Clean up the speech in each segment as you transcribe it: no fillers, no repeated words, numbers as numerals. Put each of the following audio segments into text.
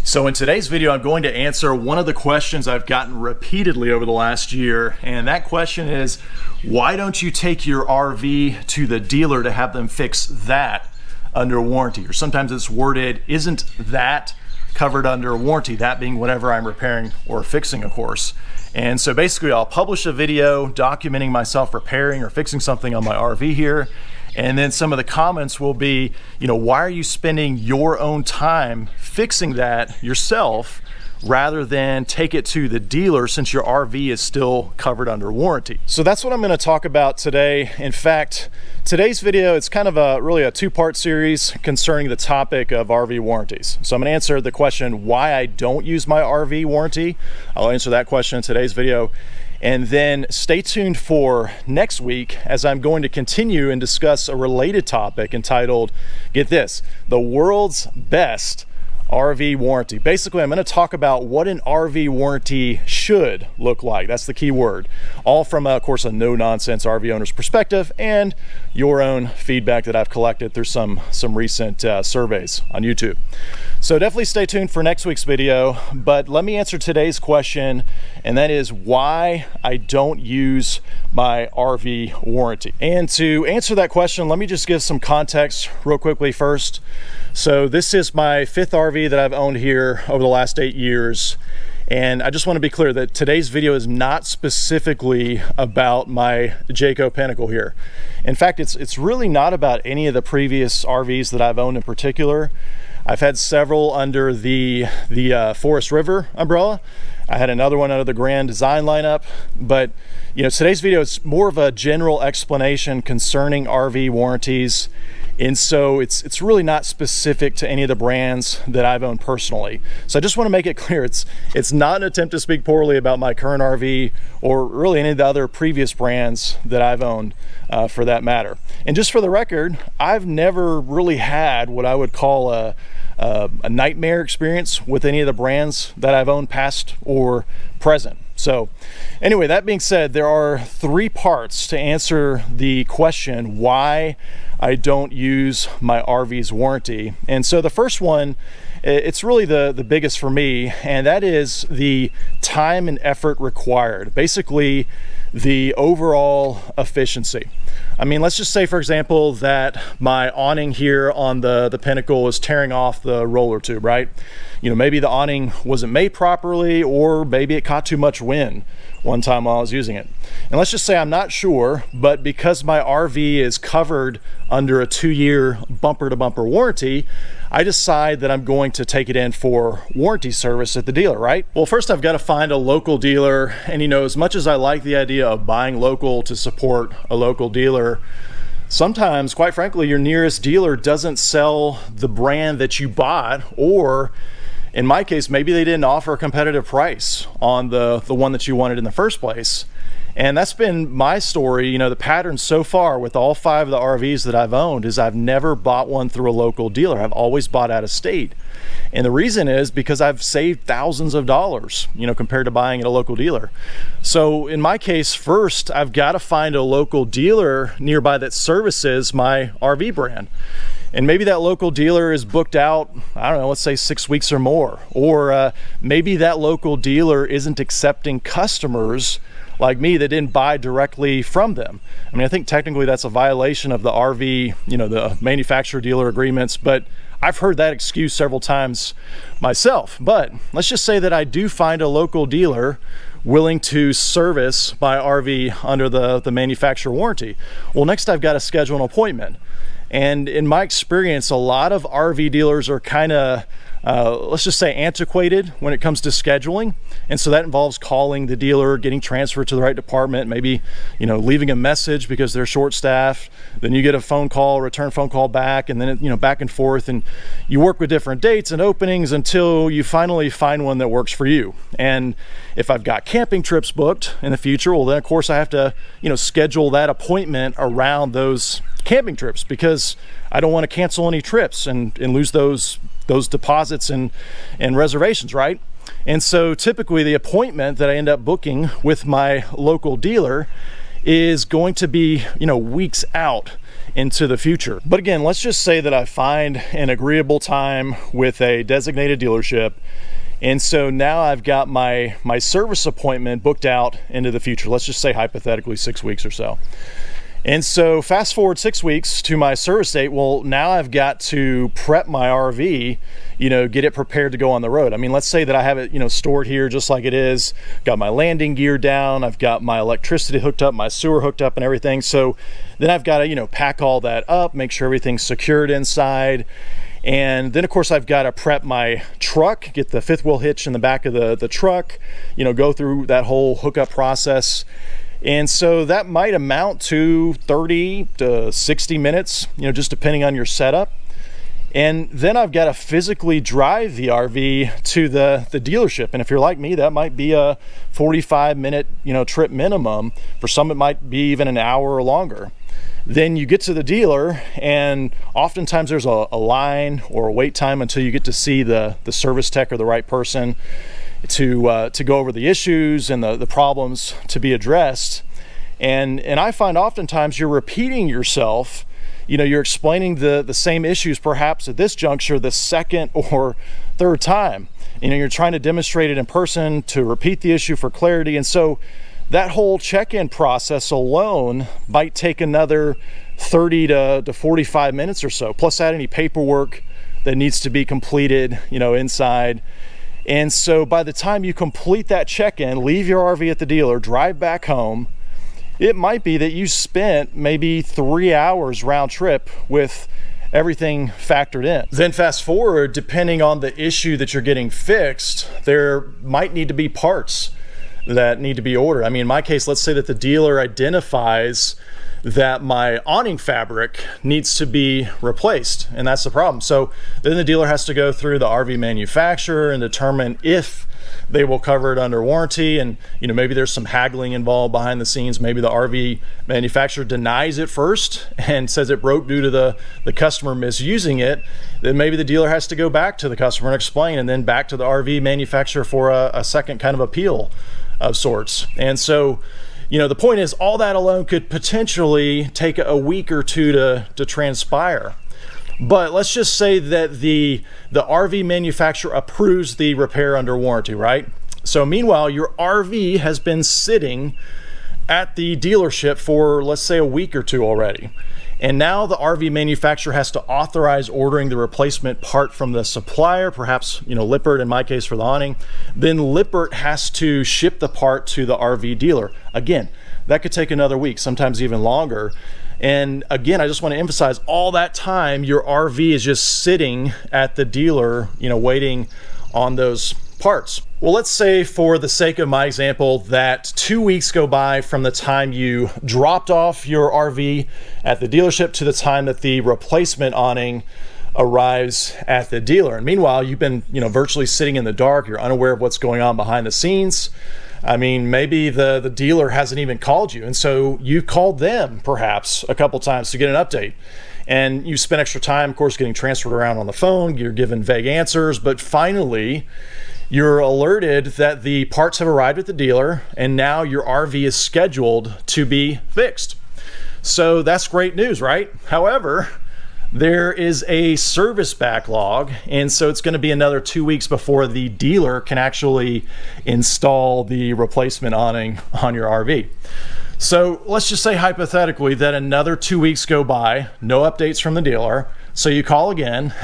So in today's video, I'm going to answer one of the questions I've gotten repeatedly over the last year, and that question is, why don't you take your RV to the dealer to have them fix that under warranty? Or sometimes it's worded, isn't that covered under warranty? That being whatever I'm repairing or fixing, of course. And so basically I'll publish a video documenting myself repairing or fixing something on my RV here. And then some of the comments will be, why are you spending your own time fixing that yourself rather than take it to the dealer since your RV is still covered under warranty? So that's what I'm going to talk about today. In fact, today's video, it's kind of really a two-part series concerning the topic of RV warranties. So I'm going to answer the question why I don't use my RV warranty. I'll answer that question in today's video. And then stay tuned for next week as I'm going to continue and discuss a related topic entitled, get this, the world's best RV warranty. Basically, I'm going to talk about what an RV warranty should look like. That's the key word. All from, of course, a no-nonsense RV owner's perspective and your own feedback that I've collected through some recent surveys on YouTube. So definitely stay tuned for next week's video, but let me answer today's question, and that is why I don't use my RV warranty. And to answer that question, let me just give some context real quickly first. So this is my fifth RV that I've owned here over the last 8 years. And I just want to be clear that today's video is not specifically about my Jayco Pinnacle here. In fact, it's really not about any of the previous RVs that I've owned in particular. I've had several under the Forest River umbrella. I had another one under the Grand Design lineup, but today's video is more of a general explanation concerning RV warranties. And so it's really not specific to any of the brands that I've owned personally. So I just want to make it clear, it's not an attempt to speak poorly about my current RV or really any of the other previous brands that I've owned for that matter. And just for the record, I've never really had what I would call a nightmare experience with any of the brands that I've owned past or present. So anyway, that being said, there are three parts to answer the question why I don't use my RV's warranty. And so the first one, it's really the biggest for me, and that is the time and effort required. Basically, the overall efficiency. I mean, let's just say, for example, that my awning here on the Pinnacle is tearing off the roller tube, right? Maybe the awning wasn't made properly, or maybe it caught too much wind one time while I was using it. And let's just say I'm not sure, but because my RV is covered under a 2-year bumper-to-bumper warranty, I decide that I'm going to take it in for warranty service at the dealer, right? Well, first I've got to find a local dealer, and as much as I like the idea of buying local to support a local dealer, sometimes, quite frankly, your nearest dealer doesn't sell the brand that you bought, or in my case, maybe they didn't offer a competitive price on the one that you wanted in the first place. And that's been my story. The pattern so far with all 5 of the RVs that I've owned is I've never bought one through a local dealer. I've always bought out of state. And the reason is because I've saved thousands of dollars, compared to buying at a local dealer. So in my case, first, I've got to find a local dealer nearby that services my RV brand. And maybe that local dealer is booked out, I don't know, let's say 6 weeks or more. Or maybe that local dealer isn't accepting customers like me that didn't buy directly from them. I mean, I think technically that's a violation of the RV, the manufacturer dealer agreements, but I've heard that excuse several times myself. But let's just say that I do find a local dealer willing to service my RV under the manufacturer warranty. Well, next I've got to schedule an appointment. And in my experience, a lot of RV dealers are kind of let's just say antiquated when it comes to scheduling. And so that involves calling the dealer, getting transferred to the right department, maybe, leaving a message because they're short staffed. Then you get a phone call, return phone call back, and then, back and forth. And you work with different dates and openings until you finally find one that works for you. And if I've got camping trips booked in the future, well, then of course I have to, schedule that appointment around those camping trips because I don't want to cancel any trips and lose those deposits and reservations, right? And so typically the appointment that I end up booking with my local dealer is going to be, weeks out. into the future. But again, let's just say that I find an agreeable time with a designated dealership, and so now I've got my service appointment booked out into the future. Let's just say hypothetically 6 weeks or so. And so fast forward 6 weeks to my service date. Well, now I've got to prep my RV, get it prepared to go on the road. I mean, let's say that I have it, stored here just like it is, got my landing gear down, I've got my electricity hooked up, my sewer hooked up and everything. So then I've got to, pack all that up, make sure everything's secured inside. And then of course I've got to prep my truck, get the fifth wheel hitch in the back of the truck, go through that whole hookup process. And so that might amount to 30 to 60 minutes, just depending on your setup. And then I've got to physically drive the RV to the dealership. And if you're like me, that might be a 45-minute, trip minimum. For some, it might be even an hour or longer. Then you get to the dealer, and oftentimes there's a line or a wait time until you get to see the service tech or the right person to go over the issues and the problems to be addressed. And I find oftentimes you're repeating yourself. You're explaining the same issues perhaps at this juncture the second or third time. You're trying to demonstrate it in person to repeat the issue for clarity. And so that whole check-in process alone might take another 30 to 45 minutes or so, plus add any paperwork that needs to be completed, inside. And so by the time you complete that check-in, leave your RV at the dealer, drive back home, it might be that you spent maybe 3 hours round trip with everything factored in. Then fast forward, depending on the issue that you're getting fixed, there might need to be parts that need to be ordered. I mean, in my case, let's say that the dealer identifies that my awning fabric needs to be replaced, and that's the problem. So then the dealer has to go through the RV manufacturer and determine if they will cover it under warranty. And maybe there's some haggling involved behind the scenes. Maybe the RV manufacturer denies it first and says it broke due to the customer misusing it. Then maybe the dealer has to go back to the customer and explain, and then back to the RV manufacturer for a second kind of appeal of sorts. And so the point is, all that alone could potentially take a week or two to transpire. But let's just say that the RV manufacturer approves the repair under warranty, right? So meanwhile, your RV has been sitting at the dealership for, let's say, a week or two already. And now the RV manufacturer has to authorize ordering the replacement part from the supplier, perhaps, Lippert in my case for the awning. Then Lippert has to ship the part to the RV dealer. Again, that could take another week, sometimes even longer. And again, I just want to emphasize, all that time your RV is just sitting at the dealer, waiting on those parts. Well, let's say for the sake of my example that 2 weeks go by from the time you dropped off your RV at the dealership to the time that the replacement awning arrives at the dealer. And meanwhile, you've been, virtually sitting in the dark. You're unaware of what's going on behind the scenes. I mean, maybe the dealer hasn't even called you, and so you called them perhaps a couple times to get an update. And you spent extra time, of course, getting transferred around on the phone. You're given vague answers, but finally you're alerted that the parts have arrived at the dealer, and now your RV is scheduled to be fixed. So that's great news, right? However, there is a service backlog, and so it's going to be another 2 weeks before the dealer can actually install the replacement awning on your RV. So let's just say hypothetically that another 2 weeks go by, no updates from the dealer. So you call again,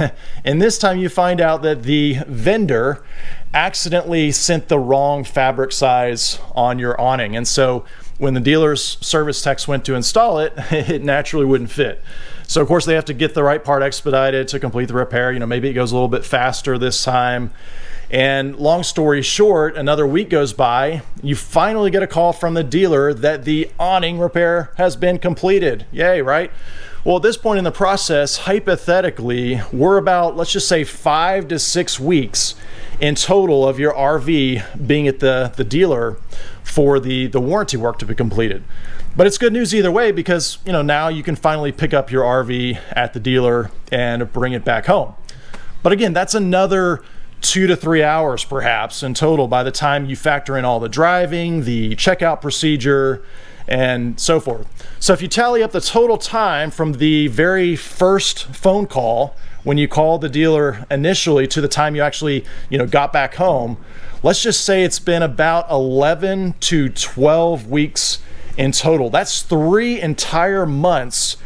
and this time you find out that the vendor accidentally sent the wrong fabric size on your awning. And so when the dealer's service techs went to install it, it naturally wouldn't fit. So of course they have to get the right part expedited to complete the repair. Maybe it goes a little bit faster this time. And long story short, another week goes by, you finally get a call from the dealer that the awning repair has been completed. Yay, right? Well, at this point in the process, hypothetically, we're about, let's just say 5 to 6 weeks in total of your RV being at the dealer for the warranty work to be completed. But it's good news either way, because now you can finally pick up your RV at the dealer and bring it back home. But again, that's another 2 to 3 hours perhaps in total by the time you factor in all the driving, the checkout procedure, and so forth. So if you tally up the total time from the very first phone call when you called the dealer initially to the time you actually got back home, let's just say it's been about 11 to 12 weeks in total. That's 3 entire months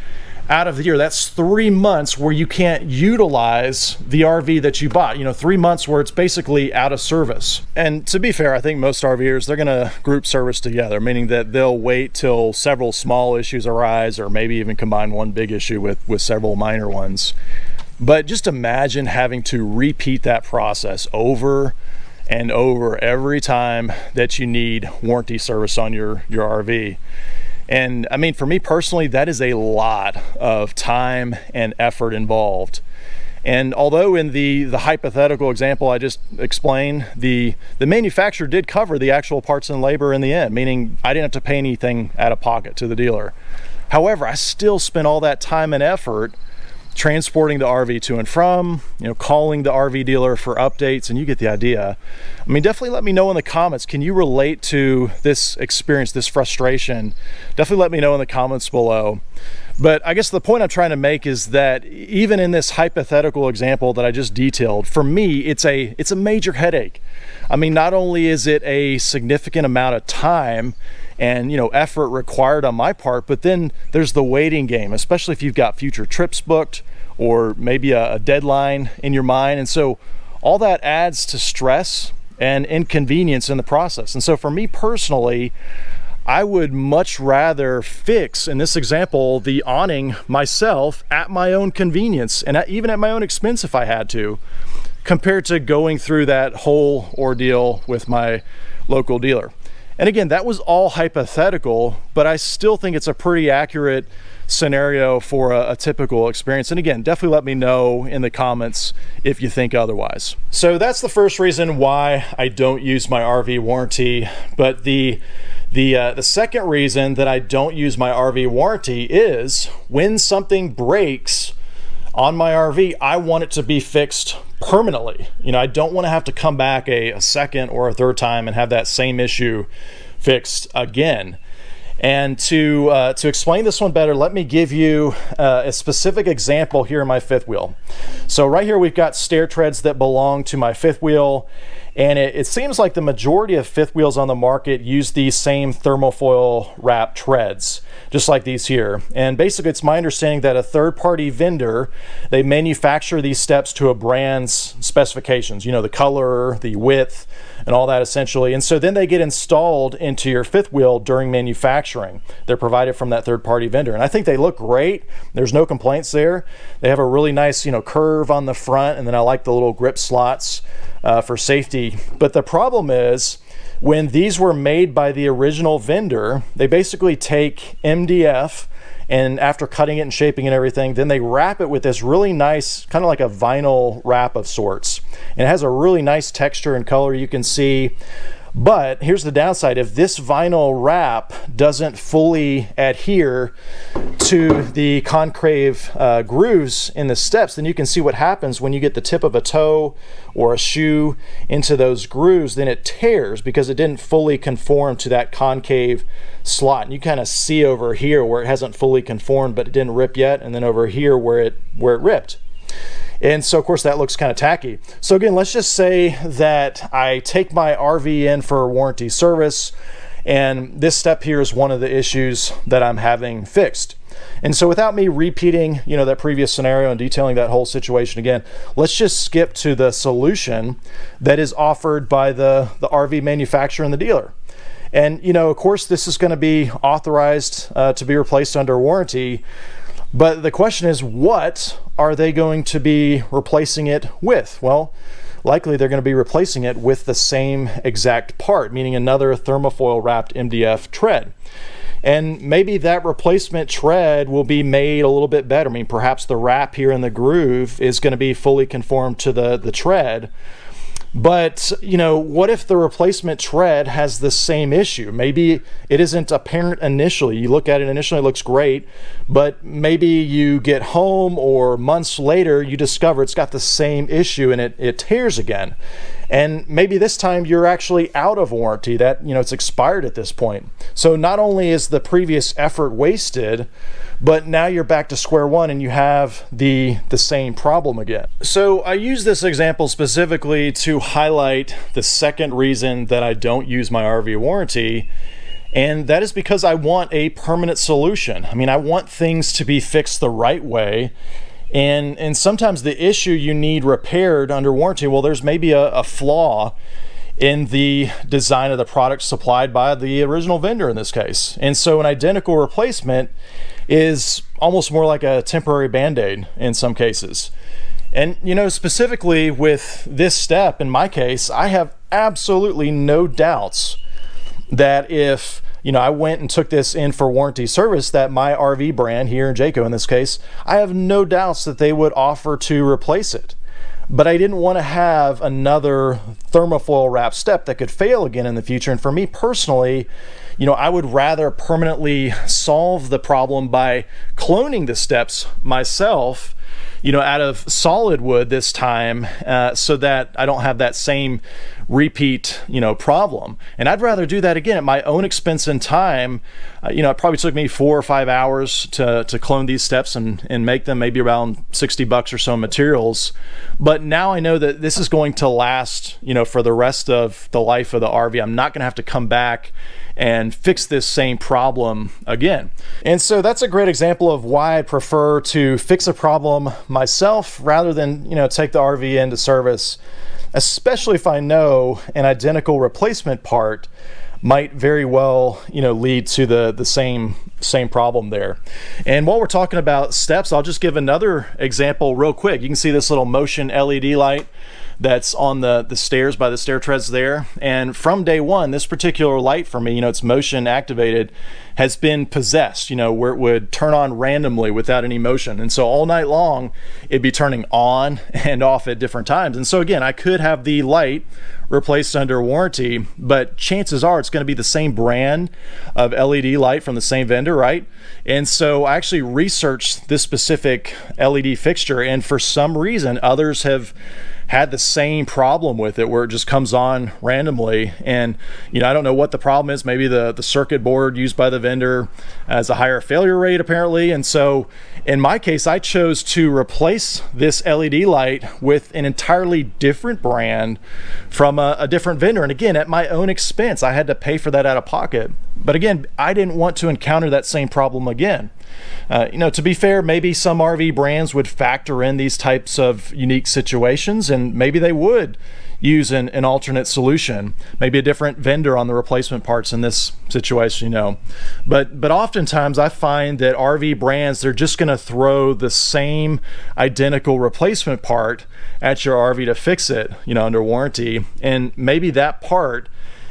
out of the year. That's 3 months where you can't utilize the RV that you bought. 3 months where it's basically out of service. And to be fair, I think most RVers, they're gonna group service together, meaning that they'll wait till several small issues arise, or maybe even combine one big issue with several minor ones. But just imagine having to repeat that process over and over every time that you need warranty service on your RV. And I mean, for me personally, that is a lot of time and effort involved. And although in the hypothetical example I just explained, the manufacturer did cover the actual parts and labor in the end, meaning I didn't have to pay anything out of pocket to the dealer. However, I still spent all that time and effort transporting the RV to and from, calling the RV dealer for updates, and you get the idea. I mean, definitely let me know in the comments, can you relate to this experience, this frustration? Definitely let me know in the comments below. But I guess the point I'm trying to make is that even in this hypothetical example that I just detailed, for me, it's a major headache. I mean, not only is it a significant amount of time and effort required on my part, but then there's the waiting game, especially if you've got future trips booked or maybe a deadline in your mind. And so all that adds to stress and inconvenience in the process. And so for me personally, I would much rather fix, in this example, the awning myself at my own convenience and even at my own expense if I had to, compared to going through that whole ordeal with my local dealer. And again, that was all hypothetical, but I still think it's a pretty accurate scenario for a typical experience. And again, definitely let me know in the comments if you think otherwise. So that's the first reason why I don't use my RV warranty. But the second reason that I don't use my RV warranty is when something breaks on my RV, I want it to be fixed permanently. I don't want to have to come back a second or a third time and have that same issue fixed again. And to explain this one better, let me give you a specific example here in my fifth wheel. So right here we've got stair treads that belong to my fifth wheel, and it seems like the majority of fifth wheels on the market use these same thermofoil wrap treads, just like these here. And basically it's my understanding that a third-party vendor, they manufacture these steps to a brand's specifications, the color, the width, and all that essentially. And so then they get installed into your fifth wheel during manufacturing. They're provided from that third-party vendor. And I think they look great. There's no complaints there. They have a really nice, curve on the front, and then I like the little grip slots for safety. But the problem is, when these were made by the original vendor, they basically take MDF, and after cutting it and shaping it and everything, then they wrap it with this really nice, kind of like a vinyl wrap of sorts. And it has a really nice texture and color, you can see. But here's the downside: if this vinyl wrap doesn't fully adhere to the concave grooves in the steps, then you can see what happens when you get the tip of a toe or a shoe into those grooves. Then it tears because it didn't fully conform to that concave slot. And you kind of see over here where it hasn't fully conformed, but it didn't rip yet, and then over here where it ripped. And so of course that looks kind of tacky. So again, let's just say that I take my RV in for a warranty service, and this step here is one of the issues that I'm having fixed. And so without me repeating, that previous scenario and detailing that whole situation again, let's just skip to the solution that is offered by the RV manufacturer and the dealer. And of course this is going to be authorized to be replaced under warranty. But the question is, what are they going to be replacing it with? Well, likely they're going to be replacing it with the same exact part, meaning another thermofoil wrapped MDF tread. And maybe that replacement tread will be made a little bit better. I mean, perhaps the wrap here in the groove is going to be fully conformed to the tread. But, what if the replacement tread has the same issue? Maybe it isn't apparent initially. You look at it initially, it looks great, but maybe you get home or months later, you discover it's got the same issue and it tears again. And maybe this time you're actually out of warranty, that it's expired at this point. So not only is the previous effort wasted, but now you're back to square one and you have the same problem again. So I use this example specifically to highlight the second reason that I don't use my RV warranty, and that is because I want a permanent solution. I mean, I want things to be fixed the right way. And sometimes the issue you need repaired under warranty, well, there's maybe a flaw in the design of the product supplied by the original vendor in this case. And so an identical replacement is almost more like a temporary band-aid in some cases. And specifically with this step, in my case, I have absolutely no doubts that if I went and took this in for warranty service, that my RV brand here in Jayco in this case, I have no doubts that they would offer to replace it. But I didn't want to have another thermofoil wrap step that could fail again in the future. And for me personally, I would rather permanently solve the problem by cloning the steps myself, out of solid wood this time, so that I don't have that same repeat, problem. And I'd rather do that again at my own expense and time. It probably took me 4 or 5 hours to clone these steps and make them, maybe around $60 or so in materials. But now I know that this is going to last, for the rest of the life of the RV. I'm not going to have to come back and fix this same problem again. And so that's a great example of why I prefer to fix a problem myself rather than, take the RV into service, especially if I know an identical replacement part might very well, lead to the same problem there. And while we're talking about steps, I'll just give another example real quick. You can see this little motion LED light that's on the stairs by the stair treads there. And from day one, this particular light for me, it's motion activated, has been possessed, where it would turn on randomly without any motion. And so all night long, it'd be turning on and off at different times. And so again, I could have the light replaced under warranty, but chances are it's going to be the same brand of LED light from the same vendor, right? And so I actually researched this specific LED fixture, and for some reason, others have had the same problem with it where it just comes on randomly. And I don't know what the problem is. Maybe the circuit board used by the vendor has a higher failure rate apparently. And so in my case, I chose to replace this LED light with an entirely different brand from a different vendor, and again at my own expense. I had to pay for that out of pocket, but again, I didn't want to encounter that same problem again. To be fair, maybe some RV brands would factor in these types of unique situations, and maybe they would use an alternate solution, maybe a different vendor on the replacement parts in this situation, But oftentimes I find that RV brands, they're just going to throw the same identical replacement part at your RV to fix it, under warranty, and maybe that part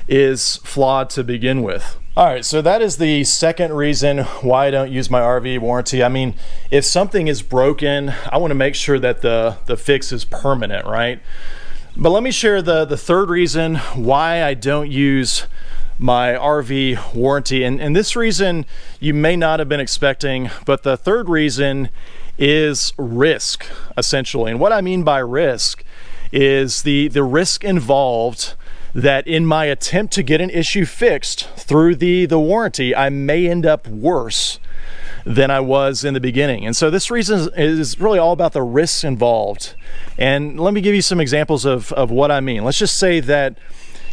is flawed to begin with. All right, so that is the second reason why I don't use my RV warranty. I mean, if something is broken, I want to make sure that the fix is permanent, right? But let me share the third reason why I don't use my RV warranty. And this reason you may not have been expecting, but the third reason is risk, essentially. And what I mean by risk is the risk involved that in my attempt to get an issue fixed through the warranty, I may end up worse than I was in the beginning. And so this reason is really all about the risks involved. And let me give you some examples of what I mean. Let's just say that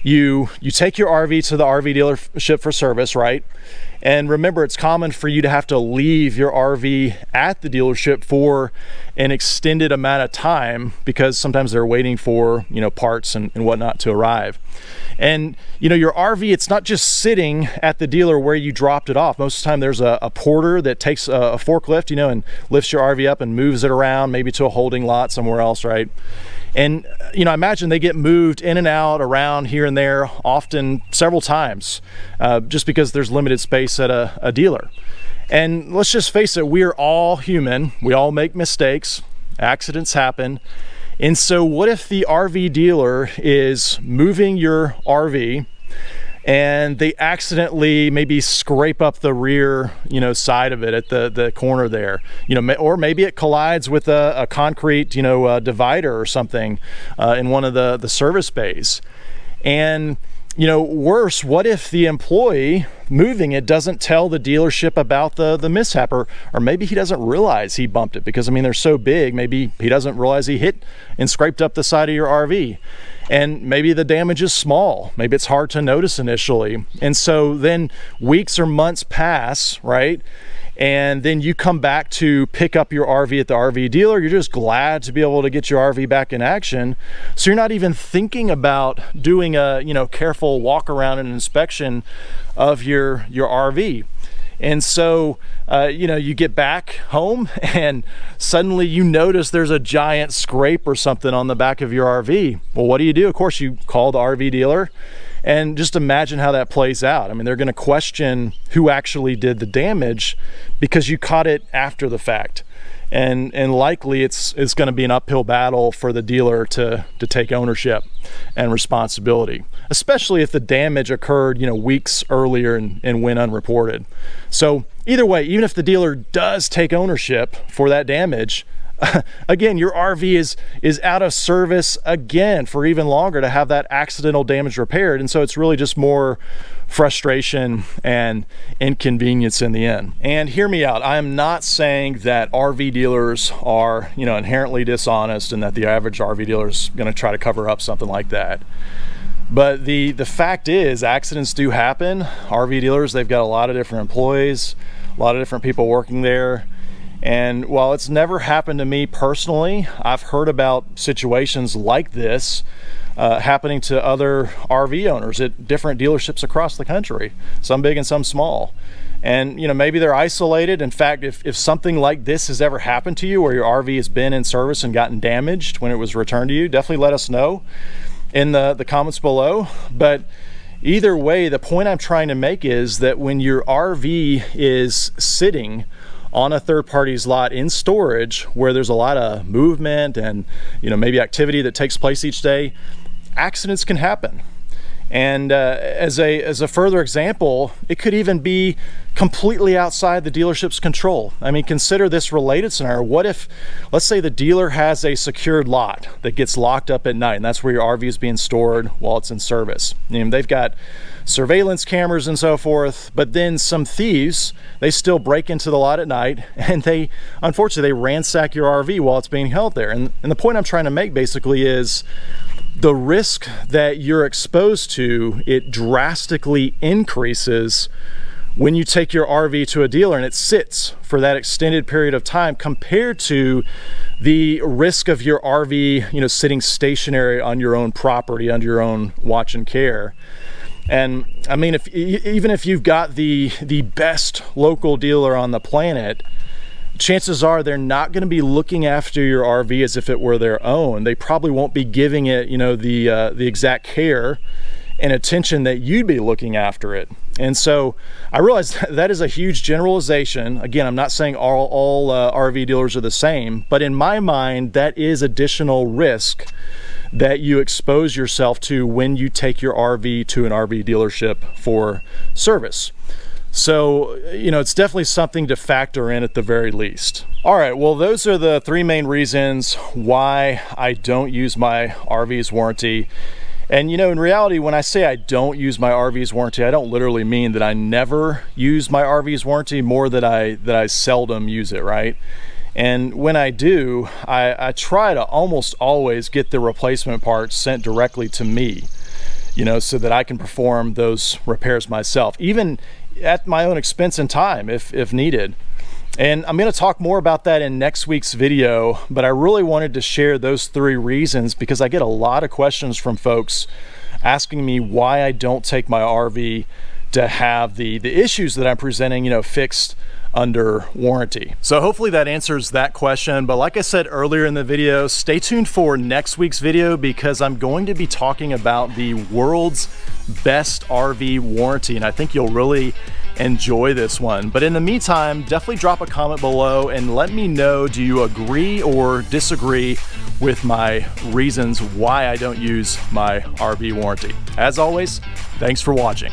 you take your RV to the RV dealership for service, right? And remember, it's common for you to have to leave your RV at the dealership for an extended amount of time because sometimes they're waiting for, parts and whatnot to arrive. And, your RV, it's not just sitting at the dealer where you dropped it off. Most of the time there's a porter that takes a forklift, and lifts your RV up and moves it around, maybe to a holding lot somewhere else, right? And, I imagine they get moved in and out, around here and there, often several times, just because there's limited space at a dealer. And let's just face it, we're all human. We all make mistakes. Accidents happen. And so what if the RV dealer is moving your RV and they accidentally maybe scrape up the rear, side of it at the corner there, or maybe it collides with a concrete, divider or something in one of the service bays. And worse, what if the employee moving it doesn't tell the dealership about the mishap, or maybe he doesn't realize he bumped it, because they're so big, maybe he doesn't realize he hit and scraped up the side of your RV. And maybe the damage is small. Maybe it's hard to notice initially. And so then weeks or months pass, right? And then you come back to pick up your RV at the RV dealer. You're just glad to be able to get your RV back in action. So you're not even thinking about doing a careful walk around and inspection of your RV. And so you get back home and suddenly you notice there's a giant scrape or something on the back of your RV. Well, what do? Of course, you call the RV dealer, and just imagine how that plays out. They're going to question who actually did the damage because you caught it after the fact. And likely it's going to be an uphill battle for the dealer to take ownership and responsibility, especially if the damage occurred weeks earlier and went unreported. So either way, even if the dealer does take ownership for that damage, again, your RV is out of service again for even longer to have that accidental damage repaired. And so it's really just more frustration and inconvenience in the end. And hear me out, I am not saying that RV dealers are inherently dishonest and that the average RV dealer is going to try to cover up something like that. But the fact is, accidents do happen. RV dealers, they've got a lot of different employees, a lot of different people working there. And while it's never happened to me personally, I've heard about situations like this happening to other RV owners at different dealerships across the country, some big and some small. And maybe they're isolated. In fact, if something like this has ever happened to you, where your RV has been in service and gotten damaged when it was returned to you, definitely let us know in the comments below. But either way, the point I'm trying to make is that when your RV is sitting on a third party's lot in storage, where there's a lot of movement and maybe activity that takes place each day, accidents can happen. And as a further example, it could even be completely outside the dealership's control. Consider this related scenario. What if, let's say the dealer has a secured lot that gets locked up at night, and that's where your RV is being stored while it's in service. They've got surveillance cameras and so forth, but then some thieves, they still break into the lot at night, and unfortunately they ransack your RV while it's being held there. And the point I'm trying to make basically is, the risk that you're exposed to, it drastically increases when you take your RV to a dealer and it sits for that extended period of time, compared to the risk of your RV, sitting stationary on your own property under your own watch and care. And even if you've got the best local dealer on the planet, chances are they're not going to be looking after your RV as if it were their own. They probably won't be giving it, the exact care and attention that you'd be looking after it. And so I realize that is a huge generalization. Again, I'm not saying all RV dealers are the same, but in my mind, that is additional risk that you expose yourself to when you take your RV to an RV dealership for service. So, it's definitely something to factor in at the very least. All right, well, those are the three main reasons why I don't use my RV's warranty. And in reality, when I say I don't use my RV's warranty, I don't literally mean that I never use my RV's warranty, more that I seldom use it, right? And when I do, I try to almost always get the replacement parts sent directly to me, so that I can perform those repairs myself, even at my own expense and time if needed. And I'm going to talk more about that in next week's video, but I really wanted to share those three reasons because I get a lot of questions from folks asking me why I don't take my RV to have the issues that I'm presenting, fixed under warranty. So hopefully that answers that question. But like I said earlier in the video, stay tuned for next week's video because I'm going to be talking about the world's best RV warranty, and I think you'll really enjoy this one. But in the meantime, definitely drop a comment below and let me know, do you agree or disagree with my reasons why I don't use my RV warranty. As always, thanks for watching.